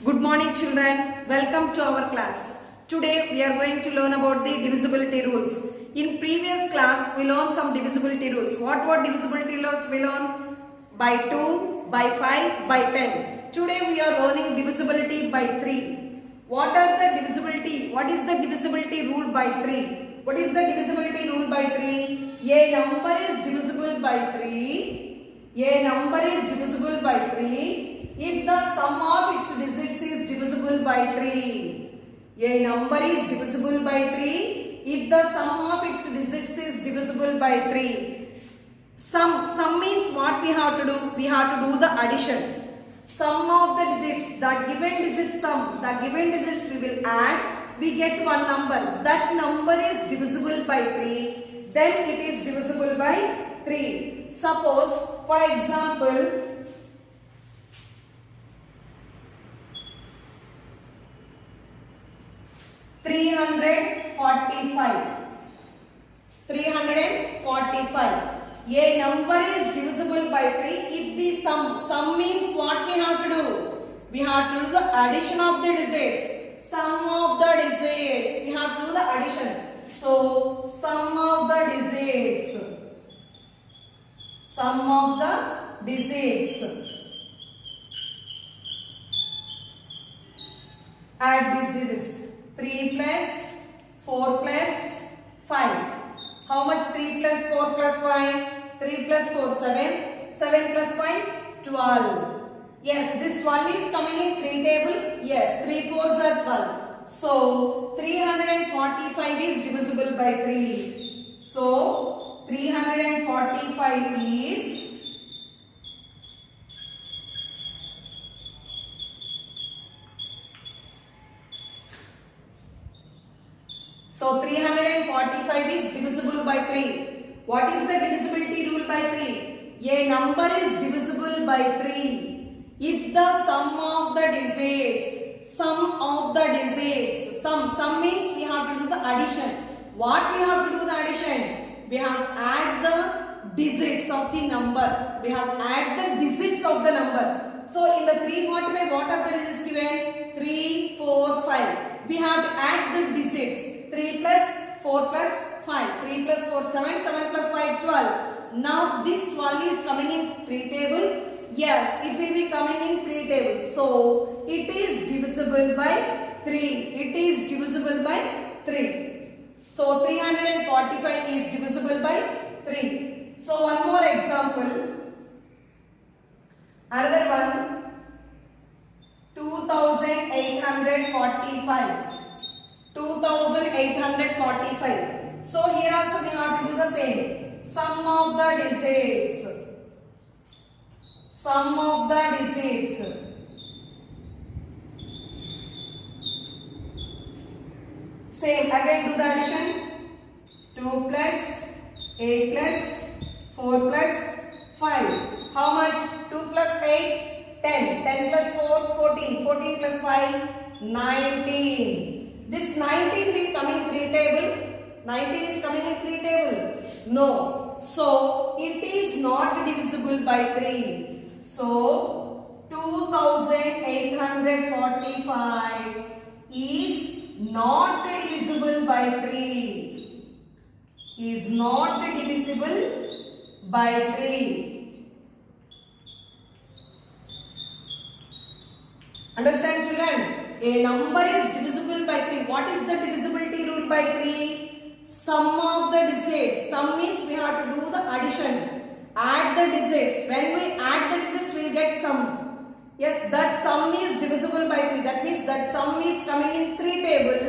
Good morning children, welcome to our class. Today we are going to learn about the divisibility rules. In previous class we learned some divisibility rules. What were divisibility rules we learned? By 2, by 5, by 10. Today we are learning divisibility by 3. What are the divisibility? What is the divisibility rule by 3? What is the divisibility rule by 3? A number is divisible by 3. A number is divisible by 3 if the sum of its digits is divisible by 3. A number is divisible by 3 if the sum of its digits is divisible by 3. Sum means what we have to do? We have to do the addition. Sum of the digits, the given digits sum, the given digits we will add, we get one number. That number is divisible by 3. Then it is divisible by 3. Suppose, for example, 345. 345. A number is divisible by 3 if the sum means what we have to do? We have to do the addition of the digits. Sum of the digits. We have to do the addition. So, sum of the digits. Sum of the digits. Add these digits. 3 plus 4 plus 5. How much 3 plus 4 plus 5? 3 plus 4, 7. 7 plus 5, 12. Yes, this 12 is coming in 3 table. Yes, 3 4s are 12. So, 345 is divisible by 3. So, 345 is So 345 is divisible by 3. What is the divisibility rule by 3? A number is divisible by 3 if the sum of the digits, sum means we have to do the addition. What we have to do the addition? We have to add the digits of the number. We have to add the digits of the number. So in the 345, what are the digits given? 3, 4, 5. We have to add the digits. 3 plus 4 plus 5. 3 plus 4, 7. 7 plus 5, 12. Now this 12 is coming in 3 table. Yes, it will be coming in 3 tables. So it is divisible by 3. It is divisible by 3. So 345 is divisible by 3. So one more example. Another one. 2845. 2845. So here also we have to do the same. Sum of the digits. Sum of the digits. Same, again do the addition. 2 plus 8 plus 4 plus 5. How much? 2 plus 8, 10. 10 plus 4, 14. 14 plus 5, 19. This 19 will come in 3 table. 19 is coming in 3 table. No. So, it is not divisible by 3. So, 2845 is not divisible by 3. Is not divisible by 3. Understand children? A number is divisible by 3. What is the divisibility rule by 3? Sum of the digits. Sum means we have to do the addition. Add the digits. When we add the digits, we will get sum. Yes, that sum is divisible by 3. That means that sum is coming in 3 table.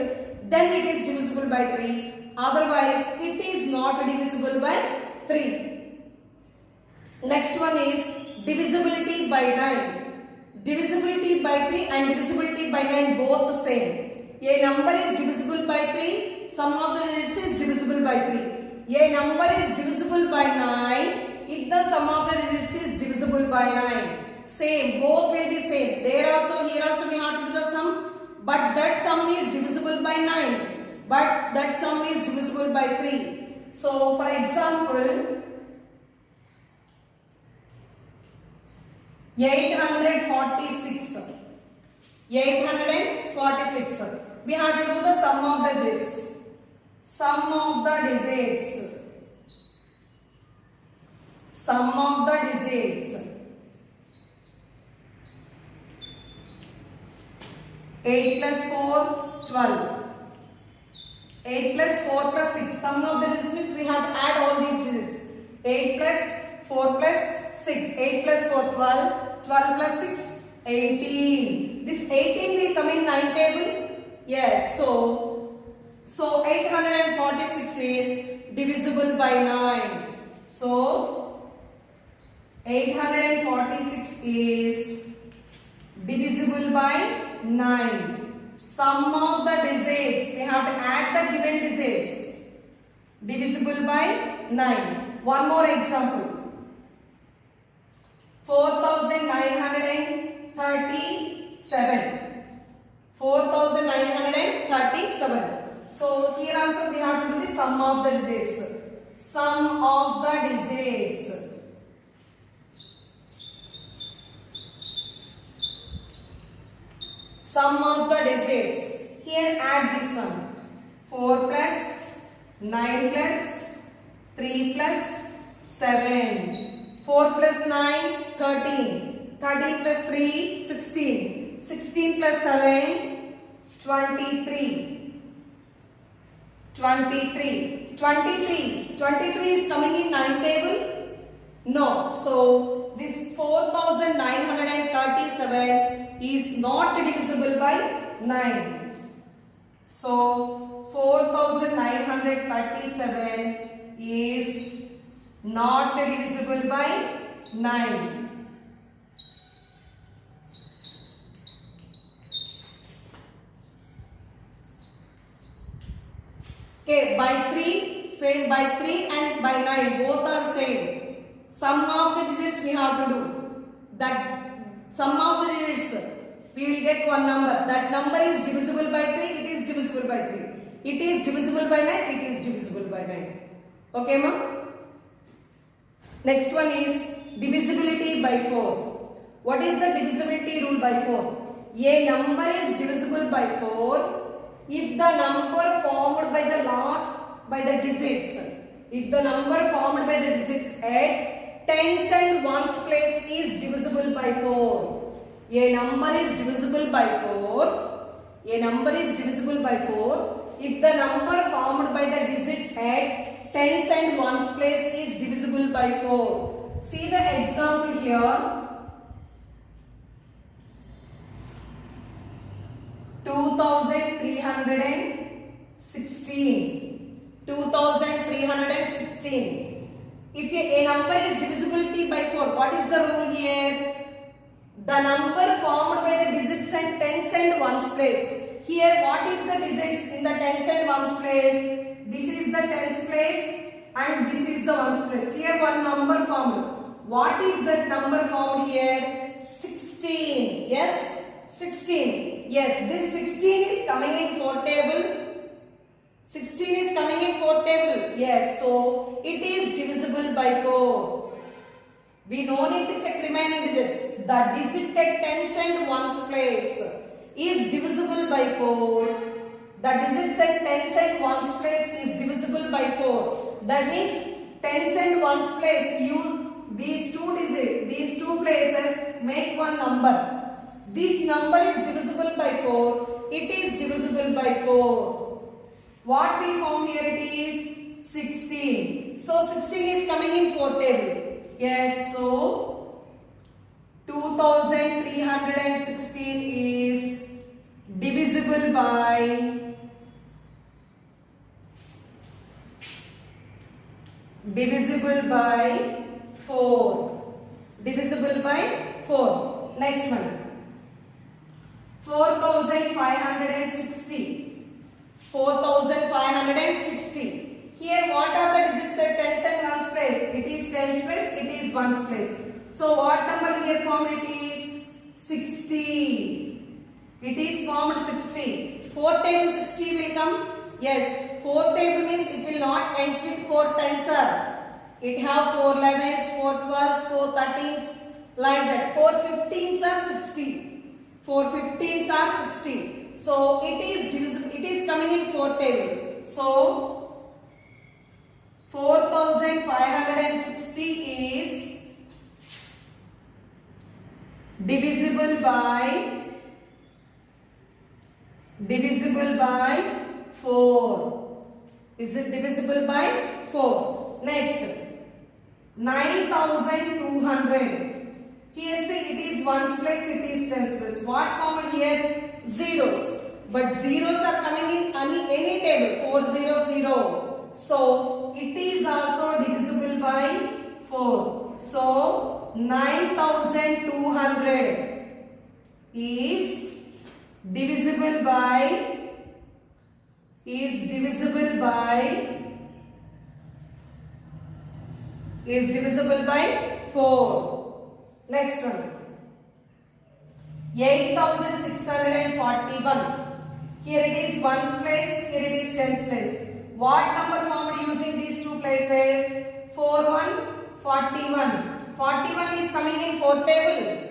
Then it is divisible by 3. Otherwise, it is not divisible by 3. Next one is divisibility by 9. Divisibility by 3 and divisibility by 9 both the same. A number is divisible by 3. Sum of the digits is divisible by 3. A number is divisible by 9 if the sum of the digits is divisible by 9. Same, both will be same. There also, here also we have to do the sum. But that sum is divisible by 9. But that sum is divisible by 3. So, for example, 846. 846. We have to do the sum of the digits. Sum of the digits. Sum of the digits. 8 plus 4, 12. 8 plus 4 plus 6. Sum of the digits means we have to add all these digits. 8 plus 4 plus 6. 8 plus 4, 12. 12 plus 6, 18. This 18 will come in 9 table. Yes. So 846 is divisible by 9. So 846 is divisible by 9. Sum of the digits. We have to add the given digits. Divisible by 9. One more example. 4937. 4937. So here also we have to do the sum of the digits. Sum of the digits. Sum of the digits. Here add this one. 4 plus 9 plus 3 plus 7. 4 plus 9, 13. 13 plus 3, 16. 16 plus 7, 23. 23. 23. 23 is coming in 9 table? No. So this 4937 is not divisible by 9. So 4937 is not divisible by 9. Okay, by 3, same by 3 and by 9, both are same. Sum of the digits we have to do. That sum of the digits, we will get one number. That number is divisible by 3, it is divisible by 3. It is divisible by 9, it is divisible by 9. Okay, ma? Next one is divisibility by 4. What is the divisibility rule by 4? A number is divisible by 4 if the number formed by the digits. If the number formed by the digits at tens and ones place is divisible by 4. A number is divisible by 4. A number is divisible by 4 if the number formed by the digits at tens and ones place is divisible by 4. See the example here. 2316. 2316. If a number is divisibility by 4, what is the rule here? The number formed by the digits and tens and ones place. Here what is the digits in the tens and ones place? This is the tens place and this is the ones place. Here one number formed. What is the number formed here? 16. Yes? 16. Yes, this 16 is coming in 4 table. 16 is coming in 4 table. Yes, so it is divisible by 4. We no need to check remaining digits. The digit at tens and ones place is divisible by 4. The digits at tens and ones place is divisible by 4. That means tens and ones place, these two digits, these two places make one number. This number is divisible by 4. It is divisible by 4. What we found here, it is 16. So 16 is coming in 4 table. Yes, so 2316 is divisible by 4. Divisible by 4. Next one. 4560. 4560. Here what are the digits at tens and ones place? It is tens place, it is ones place. So what number we have formed? It is 60. It is formed 60. 4 table 60 will come. Yes, 4 table means it will not ends with 4 tens are. It have 4 11s, 4 12s, 4 13s, like that. 4 15s are 60. 4 15s are 16. So it is divisible. It is coming in 4 table. So 4560 is divisible by 4. Is it divisible by 4? Next, 9200. Here say it is ones place, it is tens place. What form here? Zeros. But zeros are coming in any table. 400. So it is also divisible by 4. So 9200 is divisible by 4. Next one, 8641. Here it is ones place, here it is tens place. What number formed using these two places? 41. 41 is coming in 4 table.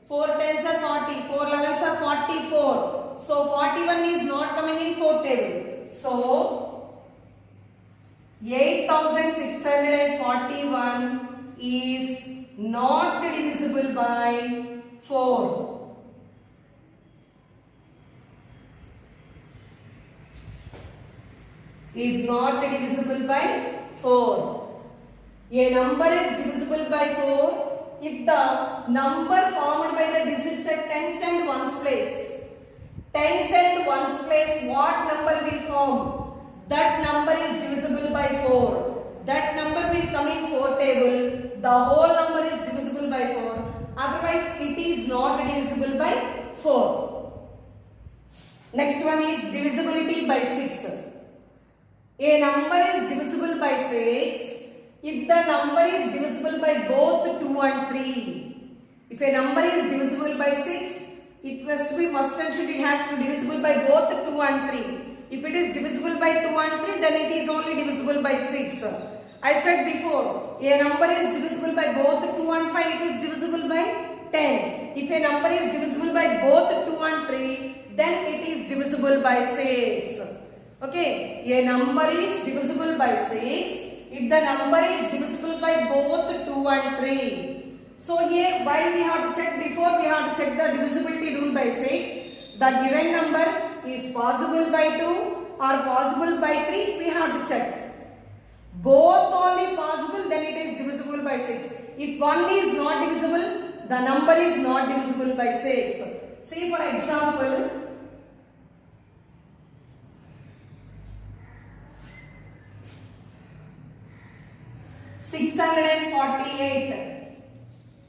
4 tens are 40, 4 11s are 44. So 41 is not coming in 4 table. So 8641 is not divisible by 4. Is not divisible by 4. A number is divisible by 4 if the number formed by the digits at tens and ones place. Tens and ones place, what number will form? That number is divisible by 4. That number will come in 4 table. The whole number is divisible by 4. Otherwise, it is not divisible by 4. Next one is divisibility by 6. A number is divisible by 6 if the number is divisible by both 2 and 3. If a number is divisible by 6, it must and should it has to be divisible by both 2 and 3. If it is divisible by 2 and 3, then it is only divisible by 6. I said before, a number is divisible by both 2 and 5, it is divisible by 10. If a number is divisible by both 2 and 3, then it is divisible by 6. Okay, a number is divisible by 6 if the number is divisible by both 2 and 3. So here, why we have to check before, we have to check the divisibility rule by 6. The given number is possible by 2 or possible by 3, we have to check. Both only possible, then it is divisible by 6. If one is not divisible, the number is not divisible by 6. See for example,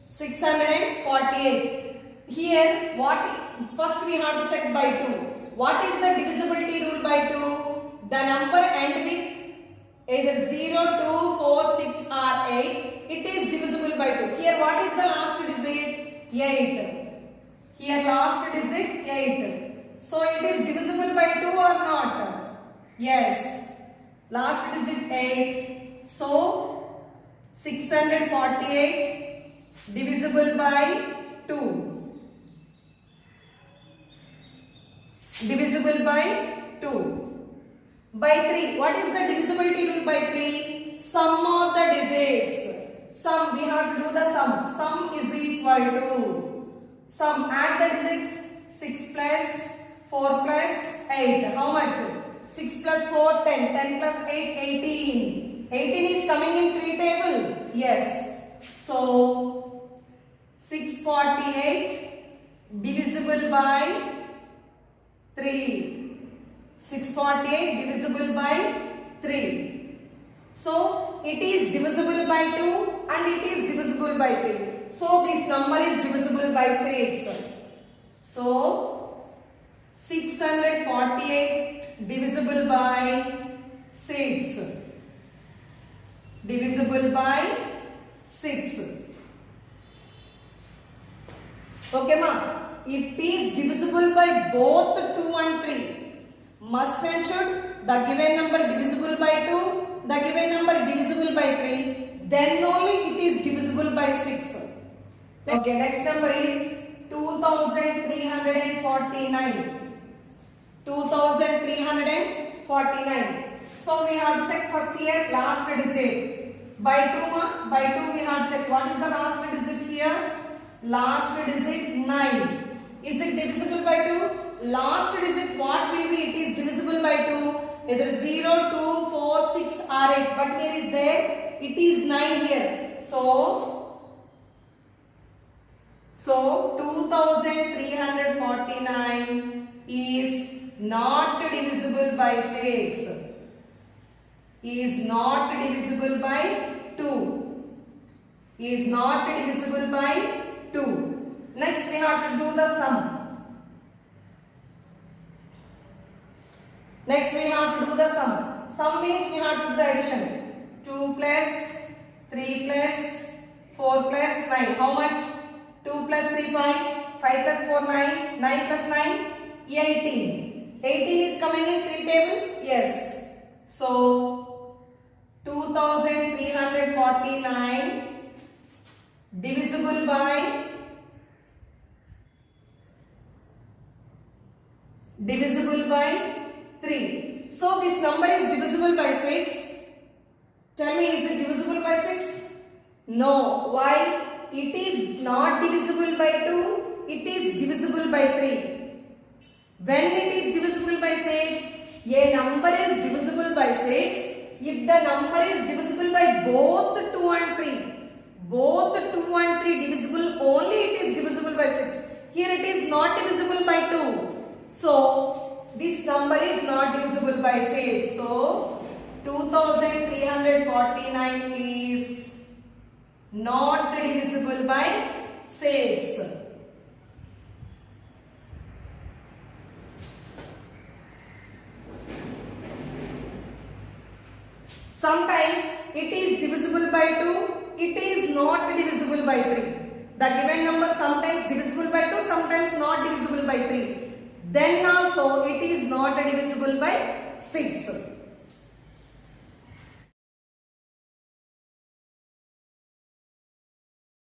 648. Here, first we have to check by 2. What is the divisibility rule by 2? The number end with either 0, 2, 4, 6 or 8. It is divisible by 2. Here, what is the last digit? 8. Here, last digit 8. So, it is divisible by 2 or not? Yes. Last digit 8. So, 648 divisible by 2. Divisible by 2. By 3. What is the divisibility rule by 3? Sum of the digits. Sum, we have to do the sum. Sum is equal to. Sum, add the digits. 6 plus 4 plus 8. How much? 6 plus 4, 10. 10 plus 8, 18. 18 is coming in 3 table. Yes. So, 648 divisible by 3. 648 divisible by 3. So, it is divisible by 2 and it is divisible by 3. So, this number is divisible by 6. So, 648 divisible by 6. Divisible by 6. Okay, ma? It is divisible by both 2 and 3. Must and should the given number divisible by 2, the given number divisible by 3, then only it is divisible by 6. Okay, next number is 2349. 2349. So we have checked first here last digit. By 2 we have checked what is the last digit here? Last digit 9. Is it divisible by 2? Last digit what will be? It is divisible by 2. Either 0, 2, 4, 6 or 8. But here is there. It is 9 here. So 2349 is not divisible by 6. Is not divisible by 2. Is not divisible by 2. Next we have to do the sum. Next we have to do the sum. Sum means we have to do the addition. 2 plus 3 plus 4 plus 9. How much? 2 plus 3 5. 5 plus 4 9. 9 plus 9 18. 18 is coming in 3 table? Yes. So 2349 divisible by 3. So this number is divisible by 6. Tell me, is it divisible by 6? No. Why? It is not divisible by 2. It is divisible by 3. When it is divisible by 6, a number is divisible by 6 if the number is divisible by both 2 and 3. Both 2 and 3 divisible, only it is divisible by 6. Here it is not divisible by 2. So this number is not divisible by 6. So 2349 is not divisible by 6. Sometimes it is divisible by 2, it is not divisible by 3. The given number sometimes divisible by 2, sometimes not divisible by 3. Then also it is not divisible by 6.